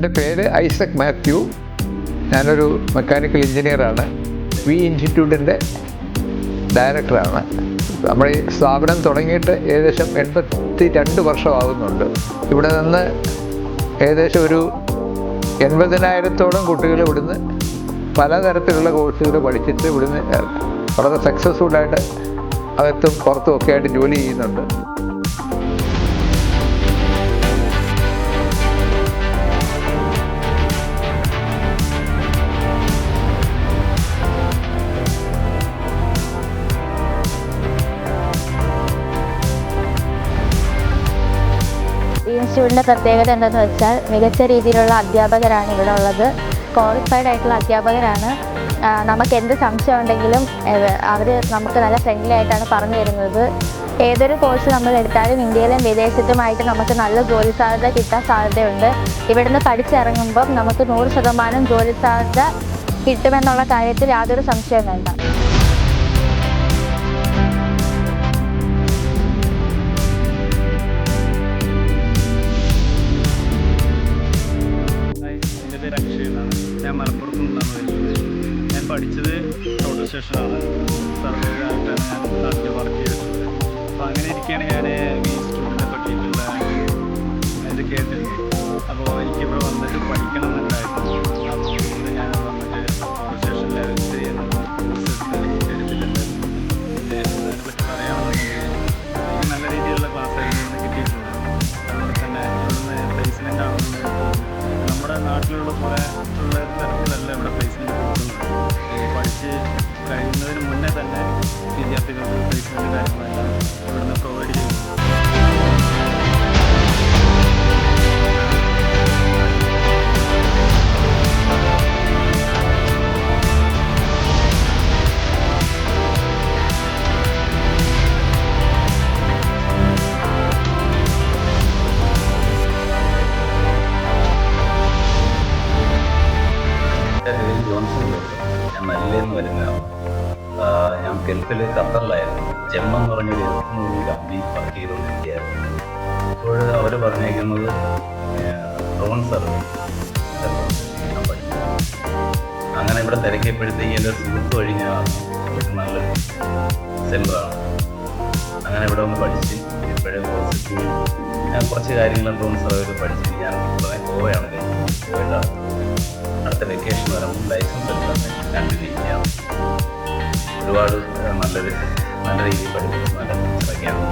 എൻ്റെ പേര് ഐസക് മാത്യു. ഞാനൊരു മെക്കാനിക്കൽ എഞ്ചിനീയറാണ്. വി ഇൻസ്റ്റിറ്റ്യൂട്ടിൻ്റെ ഡയറക്ടറാണ്. നമ്മുടെ ഈ സ്ഥാപനം തുടങ്ങിയിട്ട് ഏകദേശം 82 വർഷമാകുന്നുണ്ട്. ഇവിടെ നിന്ന് ഏകദേശം ഒരു 80,000-ഓളം കുട്ടികൾ ഇവിടുന്ന് പലതരത്തിലുള്ള കോഴ്സുകൾ പഠിച്ചിട്ട് ഇവിടുന്ന് വളരെ സക്സസ്ഫുള്ളായിട്ട് അകത്തും പുറത്തും ഒക്കെ ആയിട്ട് ജോലി ചെയ്യുന്നുണ്ട്. ഈ ഇൻസ്റ്റിറ്റ്യൂട്ടിൻ്റെ പ്രത്യേകത എന്താണെന്ന് വെച്ചാൽ മികച്ച രീതിയിലുള്ള അധ്യാപകരാണ് ഇവിടെ ഉള്ളത്. ക്വാളിഫൈഡ് ആയിട്ടുള്ള അധ്യാപകരാണ്. നമുക്ക് എന്ത് സംശയം ഉണ്ടെങ്കിലും അവർ നമുക്ക് നല്ല ഫ്രണ്ട്ലി ആയിട്ടാണ് പറഞ്ഞു തരുന്നത്. ഏതൊരു കോഴ്സ് നമ്മൾ എടുത്താലും ഇന്ത്യയിലും വിദേശത്തുമായിട്ട് നമുക്ക് നല്ല ജോലി സാധ്യത കിട്ടാൻ സാധ്യതയുണ്ട്. ഇവിടുന്ന് പഠിച്ചിറങ്ങുമ്പം നമുക്ക് 100% ജോലി സാധ്യത കിട്ടുമെന്നുള്ള കാര്യത്തിൽ യാതൊരു സംശയവും വേണ്ട. എൻ്റെ പേര് അക്ഷയ് എന്നാണ്. ഞാൻ മലപ്പുറത്ത് നിന്നാണ് വരുന്നത്. ഞാൻ പഠിച്ചത് റോഡ് സ്റ്റേഷനാണ്. സർവേയായിട്ടാണ് ഞാൻ നാട്ടിൽ വർക്ക് ചെയ്തിട്ടുള്ളത്. അപ്പോൾ അങ്ങനെ ഇരിക്കുകയാണ് ഞാൻ ഈ സ്റ്റുഡൻറ്റിനെ പറ്റിയിട്ടുള്ള ഇത് കേട്ടിട്ടുണ്ട്. അപ്പോൾ എനിക്കിവിടെ വന്നിട്ട് പഠിക്കണം എന്നുണ്ടായിരുന്നു. അപ്പോൾ ഞാൻ വന്നിട്ട് റോഡ് സ്റ്റേഷനിൽ എടുത്തിട്ടുണ്ട്. അതിനെപ്പറ്റി പറയുകയാണെന്നുണ്ടെങ്കിൽ നല്ല രീതിയിലുള്ള ക്ലാസ്സായിരുന്നു കിട്ടിയിട്ടുള്ളത്. അതുപോലെ തന്നെ ഇവിടുന്ന് പ്ലേസ്മെൻ്റ് ആവുന്നത് നമ്മുടെ നാട്ടിലുള്ള പോലെ ഉള്ള തരത്തിലല്ല ഇവിടെ പ്ലേസ്മെൻറ്റ് കൊടുക്കുന്നത്. പഠിച്ച് കഴിയുന്നതിന് മുന്നേ തന്നെ വിദ്യാർത്ഥികൾക്ക് പ്ലേസ്മെൻറ്റ് കാര്യങ്ങളെല്ലാം ഇവിടുന്ന് പ്രൊവൈഡ് ചെയ്യുന്നു. എൻ്റെ പേര് ജോൺസൺ ജോസഫ്. ഞാൻ മല്ലിന്ന് വരുന്നതാണ്. ഞാൻ ഗൾഫിൽ ഖത്തറിലായിരുന്നു. ജെമ്മ എന്ന് പറഞ്ഞൊരു കമ്പനി വർക്ക് ചെയ്തുകൊണ്ടിരിക്കുകയായിരുന്നു. അപ്പോൾ അവർ പറഞ്ഞേക്കുന്നത് ഡ്രോൺ സർവേ ഞാൻ പഠിച്ചു. അങ്ങനെ ഇവിടെ തിരക്കിയപ്പോഴത്തേക്ക് എൻ്റെ സുഹൃത്ത് വഴി ഞാൻ നല്ലൊരു സെൻറ്ററാണ്. അങ്ങനെ ഇവിടെ ഒന്ന് പഠിച്ച് ഇപ്പോഴും ഞാൻ കുറച്ച് കാര്യങ്ങളും ഡ്രോൺ സർവേയിൽ പഠിച്ചിട്ട് ഞാൻ ഗോവയാണ് പോയിട്ടാണ്. അടുത്ത വെക്കേഷൻ വരുമ്പോൾ ലൈസൻസ് എടുക്കാൻ കണ്ടിന്യൂ ചെയ്യാം. ഒരുപാട് നല്ല രീതിയിൽ പഠിപ്പിച്ച് നല്ല ടീച്ചറൊക്കെയാണ്.